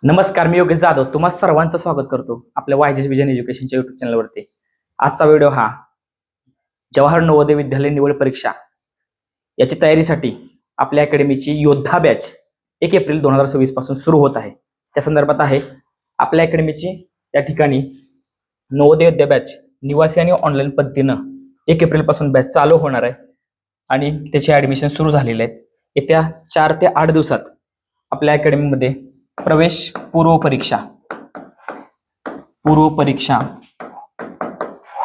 नमस्कार, मी योगेश जाधव तुम्हा सर्वांचं स्वागत करतो आपल्या वायजेस विजन एज्युकेशनच्या युट्यूब चॅनलवरती। आजचा व्हिडिओ हा जवाहर नवोदय विद्यालय निवड परीक्षा याची तयारीसाठी आपल्या अकॅडमीची योद्धा बॅच 1 एप्रिल 2026 पासून सुरू होत आहे त्या संदर्भात आहे। आपल्या अकॅडमीची त्या ठिकाणी नवोदय योद्धा बॅच निवासी आणि ऑनलाईन पद्धतीनं 1 एप्रिल पासून बॅच चालू होणार आहे आणि त्याचे ऍडमिशन सुरू झालेले आहेत। येत्या 4 ते 8 दिवसात आपल्या अकॅडमीमध्ये प्रवेश पूर्व परीक्षा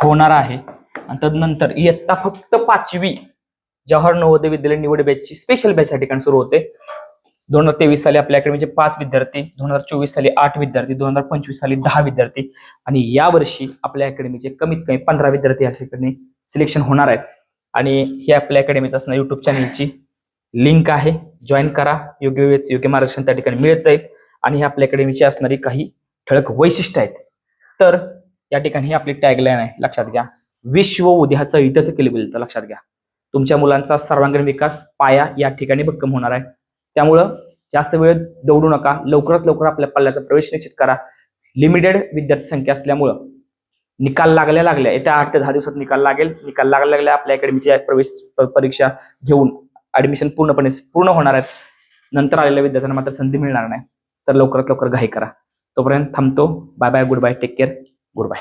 होणार आहे आणि तदनंतर इयत्ता फक्त 5वी जवाहर नवोदय विद्यालय निवड बॅचची स्पेशल बॅच या ठिकाणी सुरू होते। 2023 साली आपल्या अकॅडमीचे 5 विद्यार्थी, 2024 साली 8 विद्यार्थी, 2025 साली 10 विद्यार्थी आणि यावर्षी आपल्या अकॅडमीचे कमीत कमी 15 विद्यार्थी या ठिकाणी सिलेक्शन होणार आहेत। आणि ही आपल्या अकॅडमीचं असणारी युट्यूब चॅनलची लिंक आहे, जॉईन करा, योग्य मार्गदर्शन त्या ठिकाणी मिळत जाईल। आणि ही आपल्या अकॅडमीची असणारी काही ठळक वैशिष्ट्य आहेत। तर या ठिकाणी आपली टॅगलाईन आहे, लक्षात घ्या, विश्व उद्याचं इथंच केलं बोलतं, लक्षात घ्या। तुमच्या मुलांचा सर्वांगीण विकास पाया या ठिकाणी भक्कम होणार आहे। त्यामुळं जास्त वेळ दौडू नका, लवकरात लवकर आपल्या पल्ल्याचा प्रवेश निश्चित करा। लिमिटेड विद्यार्थी संख्या असल्यामुळं निकाल लागल्या येत्या 8 ते 10 दिवसात निकाल लागेल। निकाल लागल्या आपल्या अकॅडमीची प्रवेश परीक्षा घेऊन ऍडमिशन पूर्ण होणार आहेत। नंतर आलेल्या विद्यार्थ्यांना मात्र संधी मिळणार नाही, तर लवकरात लवकर घाई करा। तोपर्यंत थांबतो। Bye bye, goodbye, take care, good bye.